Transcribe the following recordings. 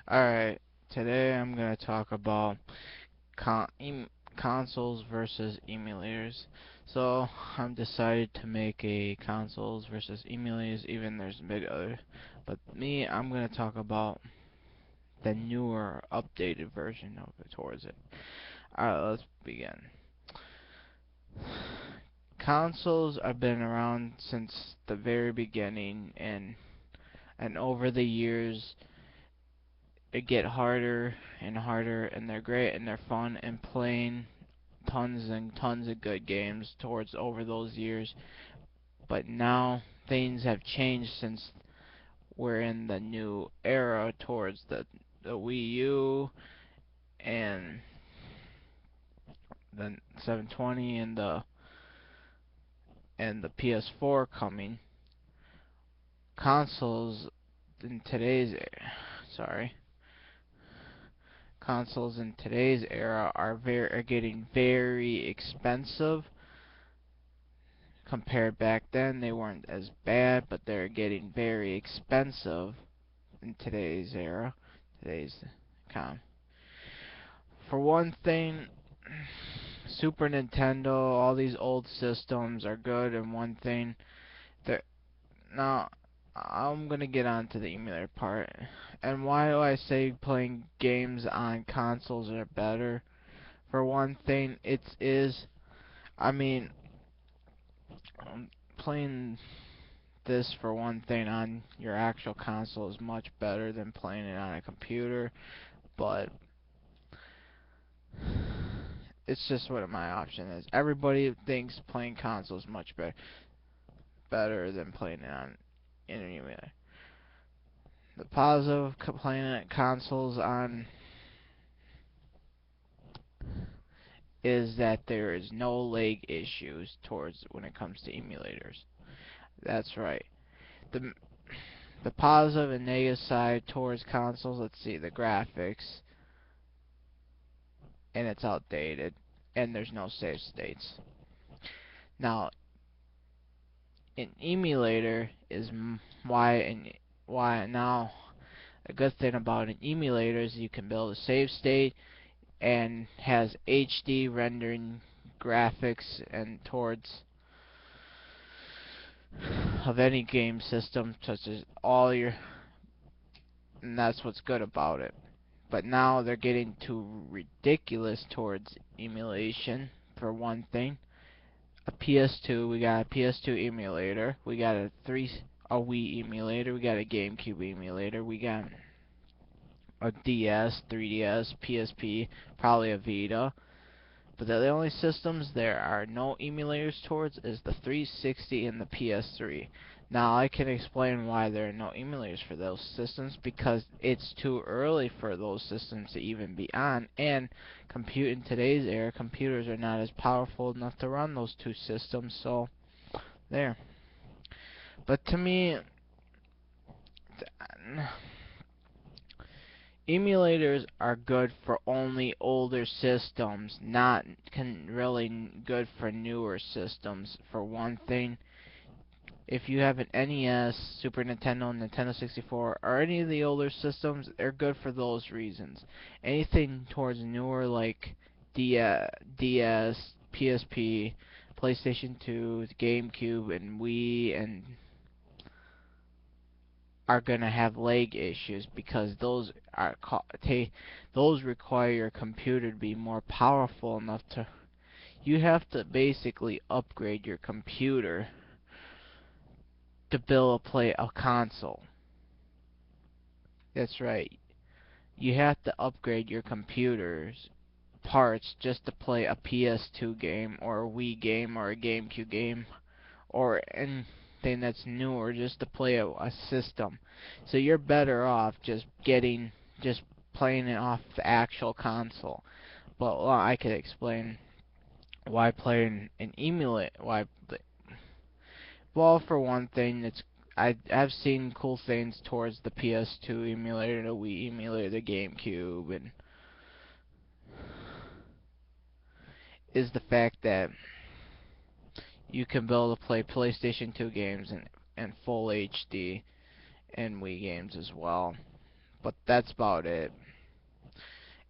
Alright, today I'm going to talk about consoles versus emulators. So, I'm decided to make a consoles versus emulators, even there's a big other. But I'm going to talk about the newer, updated version of it towards it. Alright, let's begin. Consoles have been around since the very beginning, and over the years, it get harder and harder, and they're great and they're fun and playing tons and tons of good games towards over those years. But now things have changed since we're in the new era towards the Wii U and the 720 and the PS4 coming. Consoles in today's sorry consoles in today's era are getting very expensive. Compared back then, they weren't as bad, but they're getting very expensive in today's era, today's com. For one thing, Super Nintendo, all these old systems are good, and one thing, they're now I'm gonna get on to the emulator part. And why do I say playing games on consoles are better? For one thing, I mean, playing this for one thing on your actual console is much better than playing it on a computer, but it's just what my option is. Everybody thinks playing console is much better than playing it on in an emulator. The positive playing at consoles on is that there is no lag issues towards when it comes to emulators. That's right. The the positive and negative side towards consoles, let's see, the graphics, and it's outdated, and there's no save states. Now, an emulator is why now a good thing about an emulator is you can build a save state and has HD rendering graphics and towards of any game system such as all your, and that's what's good about it. But now they're getting too ridiculous towards emulation. For one thing, a PS2, we got a PS2 emulator, we got a Wii emulator, we got a GameCube emulator, we got a DS, 3DS, PSP, probably a Vita. But the only systems there are no emulators towards is the 360 and the PS3. Now I can explain why there are no emulators for those systems, because it's too early for those systems to even be on, and in today's era, computers are not as powerful enough to run those two systems, so there. But to me, emulators are good for only older systems, not really good for newer systems. For one thing, if you have an NES, Super Nintendo, Nintendo 64, or any of the older systems, they're good for those reasons. Anything towards newer like DS, PSP, PlayStation 2, GameCube, and Wii, and are gonna have lag issues because those require your computer to be more powerful enough to. You have to basically upgrade your computer to play a console. That's right. You have to upgrade your computer's parts just to play a PS2 game or a Wii game or a GameCube game or anything that's new, or just to play a system. So you're better off just playing it off the actual console. But I could explain why playing an emulate why. Well, for one thing, I've seen cool things towards the PS2 emulator, the Wii emulator, the GameCube, and is the fact that you can be able to play PlayStation 2 games in full HD and Wii games as well. but that's about it.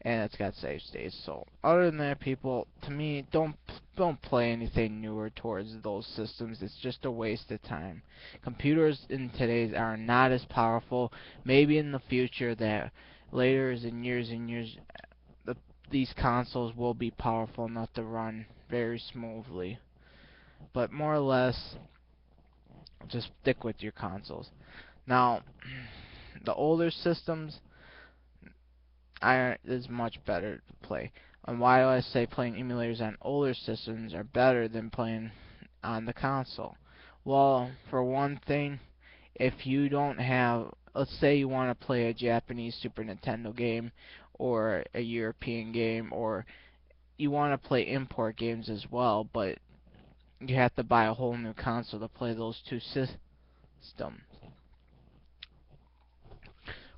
And it's got save states. So other than that, people, to me, don't play anything newer towards those systems. It's just a waste of time. Computers in today's are not as powerful. Maybe in the future, that later in years and years, the, these consoles will be powerful enough to run very smoothly. But more or less, just stick with your consoles. Now, the older systems is much better to play. And why do I say playing emulators on older systems are better than playing on the console? Well, for one thing, if you don't have, let's say you want to play a Japanese Super Nintendo game or a European game, or you want to play import games as well, but you have to buy a whole new console to play those two systems.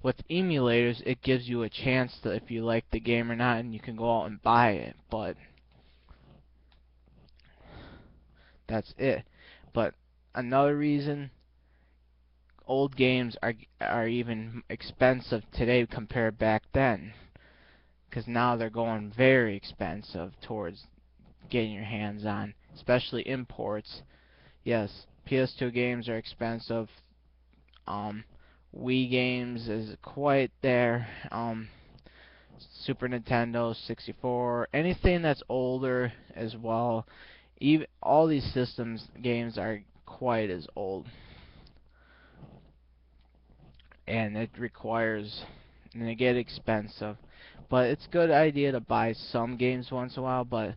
With emulators, it gives you a chance to, if you like the game or not, and you can go out and buy it, but that's it. But another reason old games are even expensive today compared back then, because now they're going very expensive towards getting your hands on, especially imports. Yes, PS2 games are expensive. Um, Wii games is quite there. Super Nintendo, 64, anything that's older as well. Even all these systems games are quite as old, and it requires, and they get expensive. But it's a good idea to buy some games once in a while, but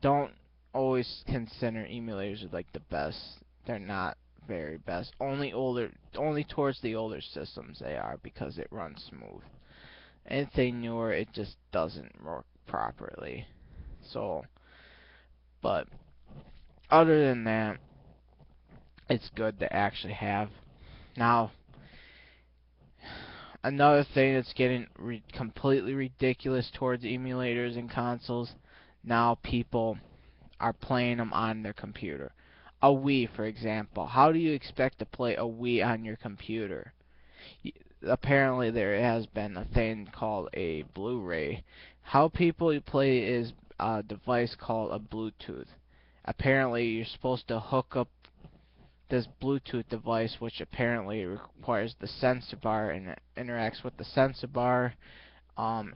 don't always consider emulators like the best. They're not very best. Only towards the older systems they are, because it runs smooth. Anything newer, it just doesn't work properly. So, but other than that, it's good to actually have. Now, another thing that's getting completely ridiculous towards emulators and consoles, now people are playing them on their computer. A Wii, for example. How do you expect to play a Wii on your computer? Apparently there has been a thing called a Blu-ray. How people play is a device called a Bluetooth. Apparently you're supposed to hook up this Bluetooth device, which apparently requires the sensor bar, and it interacts with the sensor bar. Um,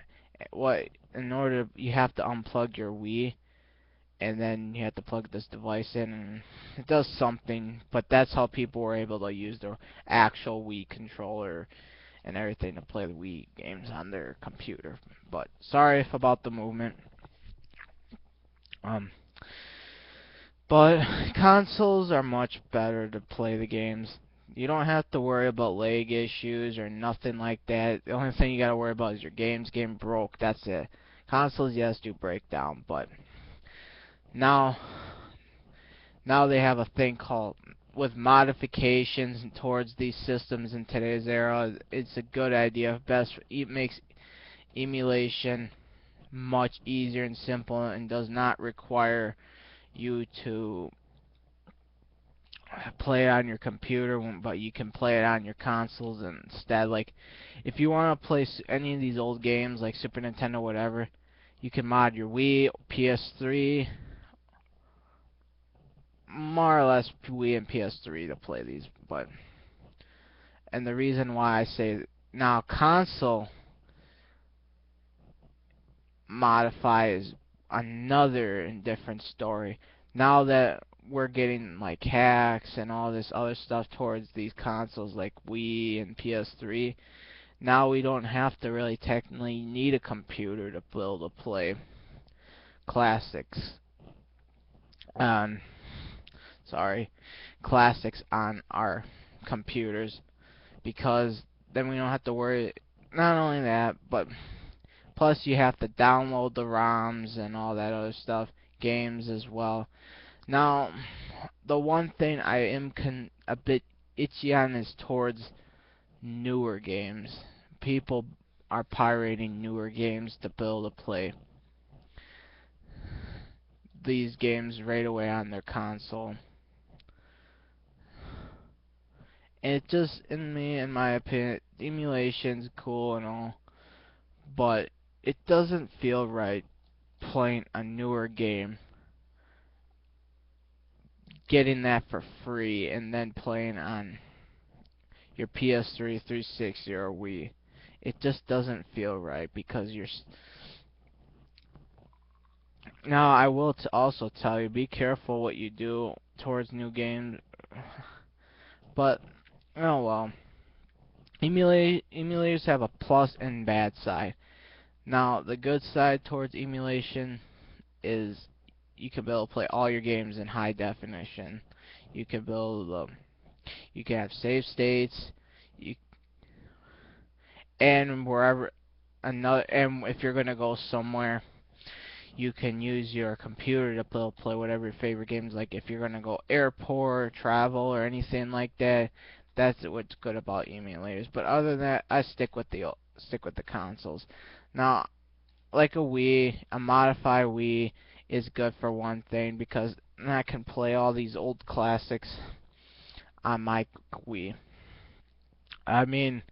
what in order you have to unplug your Wii, and then you have to plug this device in, and it does something. But that's how people were able to use their actual Wii controller and everything to play the Wii games on their computer. But sorry about the movement. Um, but consoles are much better to play the games. You don't have to worry about lag issues or nothing like that. The only thing you gotta worry about is your games getting broke. That's it. Consoles, yes, do break down, but now they have a thing called, with modifications towards these systems in today's era. It's a good idea. It makes emulation much easier and simple, and does not require you to play it on your computer, but you can play it on your consoles instead. Like, if you want to play any of these old games like Super Nintendo, whatever, you can mod your Wii, PS3, more or less Wii and PS3 to play these. But, and the reason why I say now console modify is another and different story. Now that we're getting like hacks and all this other stuff towards these consoles like Wii and PS3, now we don't have to really technically need a computer to be able to play classics on, sorry, classics on our computers, because then we don't have to worry. Not only that, but plus you have to download the ROMs and all that other stuff, games as well. Now, the one thing I am a bit itchy on is towards newer games. People are pirating newer games to be able to play these games right away on their console. it just, in my opinion, emulation's cool and all, but it doesn't feel right playing a newer game, getting that for free, and then playing on your PS3, 360, or Wii. It just doesn't feel right because you're. Now, I will also tell you, be careful what you do towards new games. But, oh well. Emulators have a plus and bad side. Now, the good side towards emulation is you can be able to play all your games in high definition. You can build, you can have save states, you, and wherever another, and if you're gonna go somewhere, you can use your computer to play whatever your favorite games. Like if you're gonna go airport, travel, or anything like that, that's what's good about emulators. But other than that, I stick with the consoles. Now, like a modified Wii is good for one thing because I can play all these old classics on my Wii. I mean,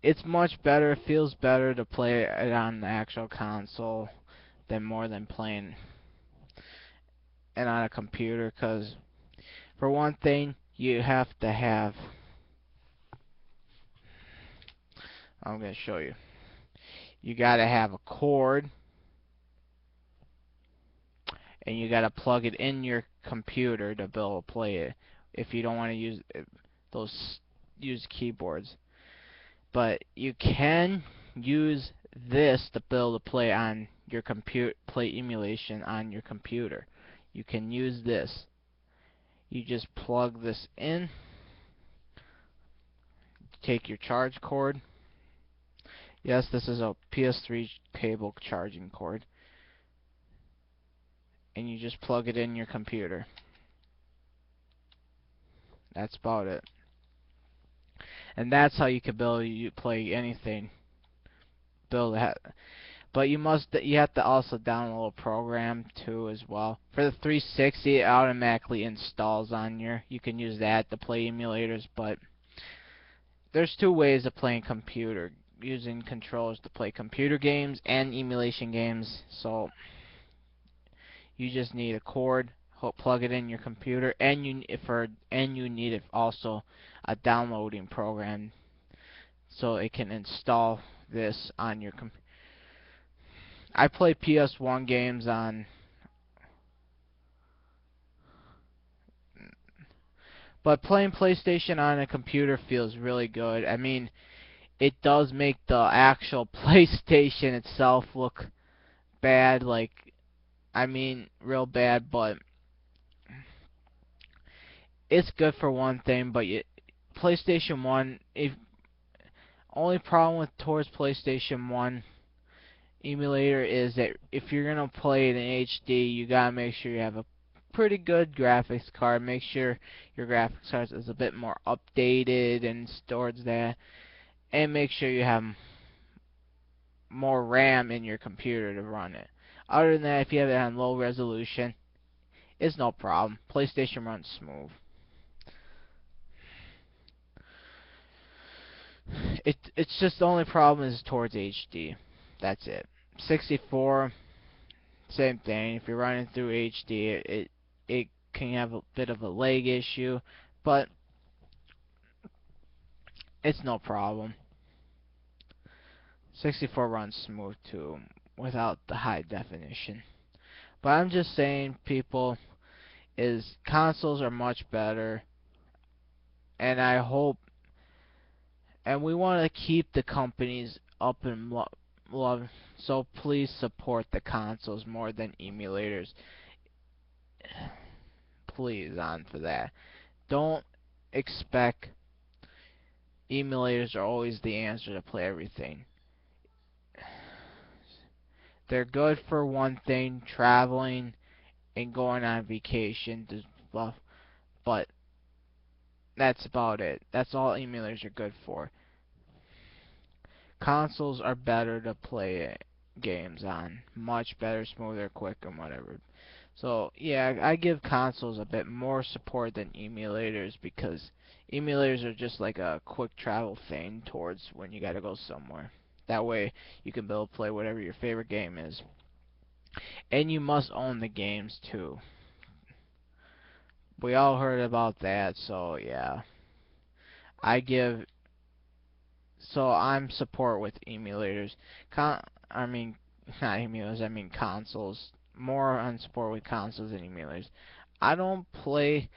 it's much better. It feels better to play it on the actual console than playing it on a computer. Because for one thing, you have to have. I'm gonna show you. You gotta have a cord, and you gotta plug it in your computer to be able to play it. If you don't want to those use keyboards, but you can use this to be able to play on your play emulation on your computer. You can use this. You just plug this in, take your charge cord. Yes, this is a PS3 cable charging cord, and you just plug it in your computer. That's about it. And that's how you can play anything. But you have to also download a program too as well. For the 360, it automatically installs on you can use that to play emulators, but there's two ways of playing using controllers to play computer games and emulation games. So you just need a cord, plug it in your computer, and you need also a downloading program so it can install this on your computer. I play PS1 games on, but playing PlayStation on a computer feels really good. I mean, it does make the actual PlayStation itself look bad, I mean, real bad, but it's good for one thing. But PlayStation 1, if only problem with towards PlayStation 1 emulator is that if you're gonna play it in HD, you gotta make sure you have a pretty good graphics card. Make sure your graphics card is a bit more updated and stores that, and make sure you have more RAM in your computer to run it. Other than that, if you have it on low resolution, it's no problem. PlayStation runs smooth. It's just the only problem is towards HD. That's it. 64, same thing. If you're running through HD, it can have a bit of a lag issue, but it's no problem. 64 runs smooth too, without the high definition. But I'm just saying, people, is consoles are much better, and I hope, and we want to keep the companies up and love, so please support the consoles more than emulators. Please, on for that. Don't expect emulators are always the answer to play everything. They're good for one thing, traveling and going on vacation to stuff, but that's about it. That's all emulators are good for. Consoles are better to play games on. Much better, smoother, quick, and whatever. So yeah, I give consoles a bit more support than emulators because emulators are just like a quick travel thing towards when you gotta go somewhere. That way you can be able to play whatever your favorite game is. And you must own the games too. We all heard about that, so yeah. I give so I'm support with emulators. I mean not emulators, I mean consoles. More on support with consoles than emulators. I don't play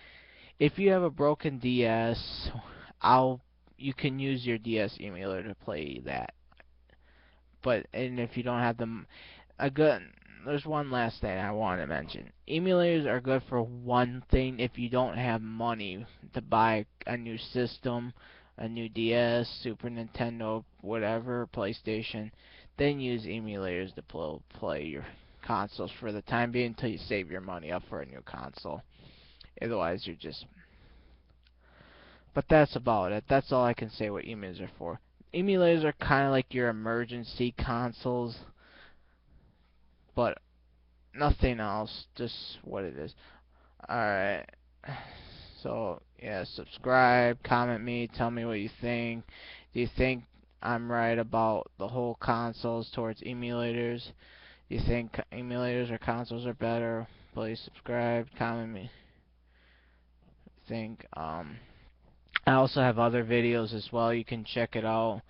if you have a broken DS, I'll you can use your DS emulator to play that. But and if you don't have them, a good there's one last thing I want to mention. Emulators are good for one thing if you don't have money to buy a new system, a new DS, Super Nintendo, whatever, PlayStation. Then use emulators to play your consoles for the time being until you save your money up for a new console. Otherwise, you're just but that's about it. That's all I can say what emulators are for. Emulators are kind of like your emergency consoles, but nothing else. Just what it is. Alright. So, yeah, subscribe, comment me, tell me what you think. Do you think I'm right about the whole consoles towards emulators? Do you think emulators or consoles are better? Please subscribe, comment me. Think, I also have other videos as well. You can check it out.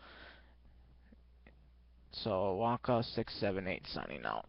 So Wonka 678 signing out.